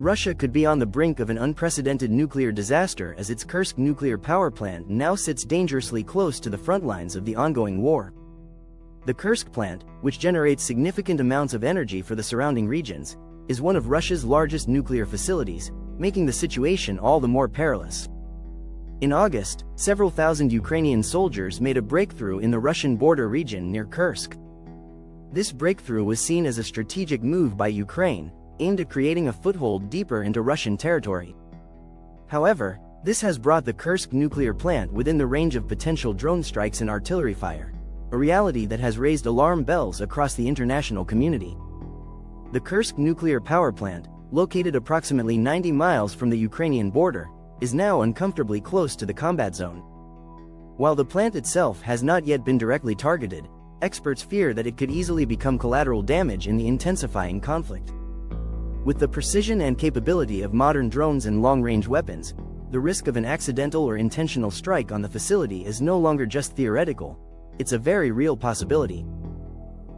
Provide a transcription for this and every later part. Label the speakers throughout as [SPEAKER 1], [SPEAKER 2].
[SPEAKER 1] Russia could be on the brink of an unprecedented nuclear disaster as its Kursk nuclear power plant now sits dangerously close to the front lines of the ongoing war. The Kursk plant, which generates significant amounts of energy for the surrounding regions, is one of Russia's largest nuclear facilities, making the situation all the more perilous. In August, several thousand Ukrainian soldiers made a breakthrough in the Russian border region near Kursk. This breakthrough was seen as a strategic move by Ukraine, aimed at creating a foothold deeper into Russian territory. However, this has brought the Kursk nuclear plant within the range of potential drone strikes and artillery fire, a reality that has raised alarm bells across the international community. The Kursk nuclear power plant, located approximately 90 miles from the Ukrainian border, is now uncomfortably close to the combat zone. While the plant itself has not yet been directly targeted, experts fear that it could easily become collateral damage in the intensifying conflict. With the precision and capability of modern drones and long-range weapons, the risk of an accidental or intentional strike on the facility is no longer just theoretical, it's a very real possibility.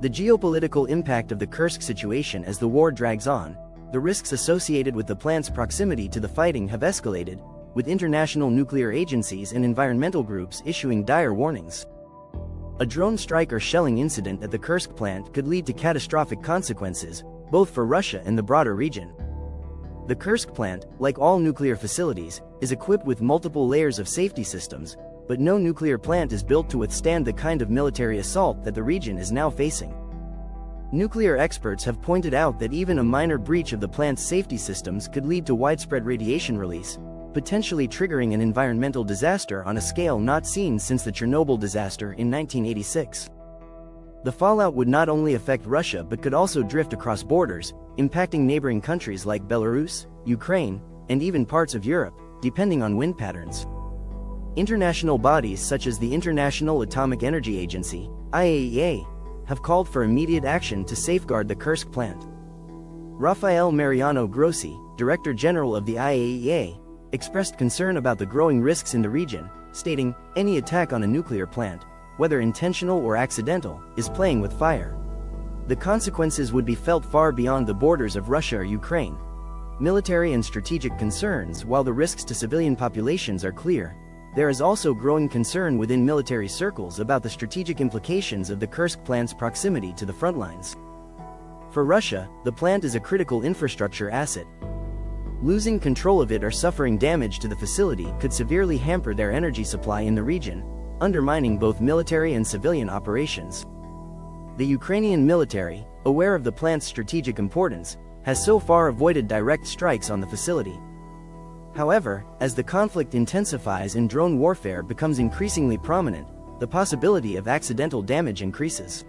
[SPEAKER 1] The geopolitical impact of the Kursk situation as the war drags on, the risks associated with the plant's proximity to the fighting have escalated, with international nuclear agencies and environmental groups issuing dire warnings. A drone strike or shelling incident at the Kursk plant could lead to catastrophic consequences, both for Russia and the broader region. The Kursk plant, like all nuclear facilities, is equipped with multiple layers of safety systems, but no nuclear plant is built to withstand the kind of military assault that the region is now facing. Nuclear experts have pointed out that even a minor breach of the plant's safety systems could lead to widespread radiation release, potentially triggering an environmental disaster on a scale not seen since the Chernobyl disaster in 1986. The fallout would not only affect Russia but could also drift across borders, impacting neighboring countries like Belarus, Ukraine, and even parts of Europe, depending on wind patterns. International bodies such as the International Atomic Energy Agency, IAEA, have called for immediate action to safeguard the Kursk plant. Rafael Mariano Grossi, Director General of the IAEA, expressed concern about the growing risks in the region, stating, "Any attack on a nuclear plant, whether intentional or accidental, is playing with fire. The consequences would be felt far beyond the borders of Russia or Ukraine." Military and strategic concerns. While the risks to civilian populations are clear, there is also growing concern within military circles about the strategic implications of the Kursk plant's proximity to the front lines. For Russia, the plant is a critical infrastructure asset. Losing control of it or suffering damage to the facility could severely hamper their energy supply in the region, undermining both military and civilian operations. The Ukrainian military, aware of the plant's strategic importance, has so far avoided direct strikes on the facility. However, as the conflict intensifies and drone warfare becomes increasingly prominent, the possibility of accidental damage increases.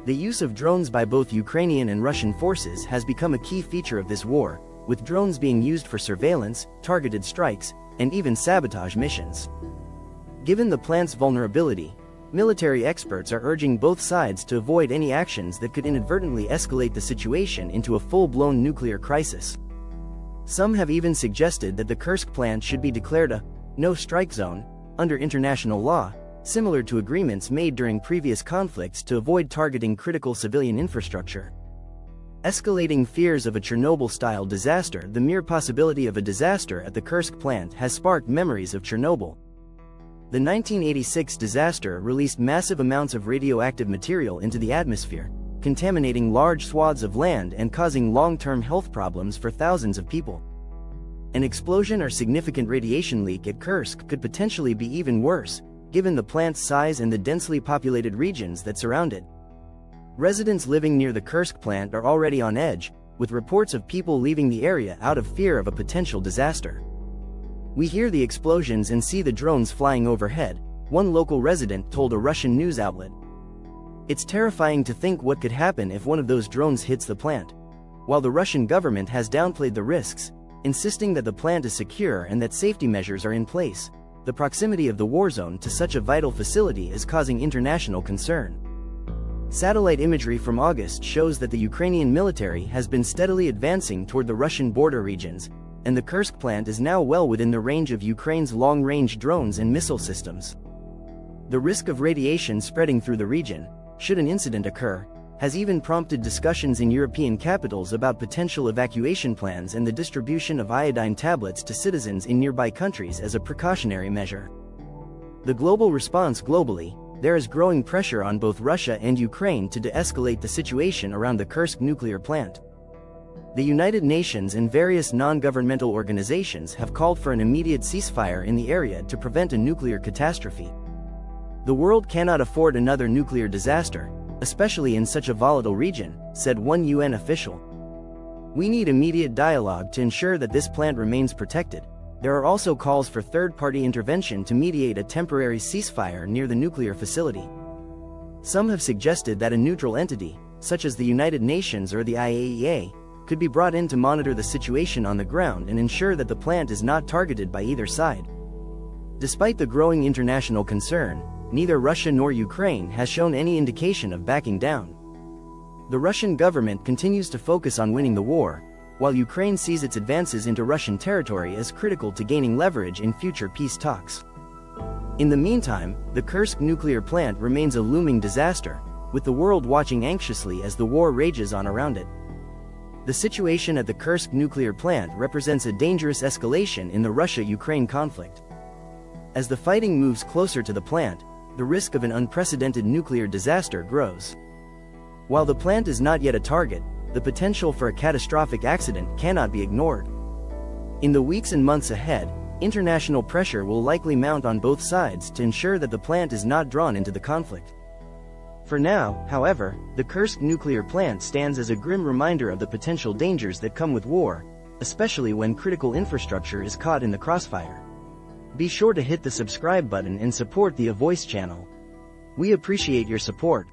[SPEAKER 1] The use of drones by both Ukrainian and Russian forces has become a key feature of this war, with drones being used for surveillance, targeted strikes, and even sabotage missions. Given the plant's vulnerability, military experts are urging both sides to avoid any actions that could inadvertently escalate the situation into a full-blown nuclear crisis. Some have even suggested that the Kursk plant should be declared a no-strike zone under international law, similar to agreements made during previous conflicts to avoid targeting critical civilian infrastructure. Escalating fears of a Chernobyl-style disaster. The mere possibility of a disaster at the Kursk plant has sparked memories of Chernobyl. The 1986 disaster released massive amounts of radioactive material into the atmosphere, contaminating large swaths of land and causing long-term health problems for thousands of people. An explosion or significant radiation leak at Kursk could potentially be even worse, given the plant's size and the densely populated regions that surround it. Residents living near the Kursk plant are already on edge, with reports of people leaving the area out of fear of a potential disaster. "We hear the explosions and see the drones flying overhead," one local resident told a Russian news outlet. "It's terrifying to think what could happen if one of those drones hits the plant." While the Russian government has downplayed the risks, insisting that the plant is secure and that safety measures are in place, the proximity of the war zone to such a vital facility is causing international concern. Satellite imagery from August shows that the Ukrainian military has been steadily advancing toward the Russian border regions, and the Kursk plant is now well within the range of Ukraine's long-range drones and missile systems. The risk of radiation spreading through the region, should an incident occur, has even prompted discussions in European capitals about potential evacuation plans and the distribution of iodine tablets to citizens in nearby countries as a precautionary measure. The global response globally, there is growing pressure on both Russia and Ukraine to de-escalate the situation around the Kursk nuclear plant. The United Nations and various non-governmental organizations have called for an immediate ceasefire in the area to prevent a nuclear catastrophe. The world cannot afford another nuclear disaster, especially in such a volatile region, said one UN official. We need immediate dialogue to ensure that this plant remains protected. There are also calls for third-party intervention to mediate a temporary ceasefire near the nuclear facility. Some have suggested that a neutral entity, such as the United Nations or the IAEA, could be brought in to monitor the situation on the ground and ensure that the plant is not targeted by either side. Despite the growing international concern, neither Russia nor Ukraine has shown any indication of backing down. The Russian government continues to focus on winning the war, while Ukraine sees its advances into Russian territory as critical to gaining leverage in future peace talks. In the meantime, the Kursk nuclear plant remains a looming disaster, with the world watching anxiously as the war rages on around it. The situation at the Kursk nuclear plant represents a dangerous escalation in the Russia-Ukraine conflict. As the fighting moves closer to the plant, the risk of an unprecedented nuclear disaster grows. While the plant is not yet a target, the potential for a catastrophic accident cannot be ignored. In the weeks and months ahead, international pressure will likely mount on both sides to ensure that the plant is not drawn into the conflict. For now, however, the Kursk nuclear plant stands as a grim reminder of the potential dangers that come with war, especially when critical infrastructure is caught in the crossfire. Be sure to hit the subscribe button and support the A Voice channel. We appreciate your support.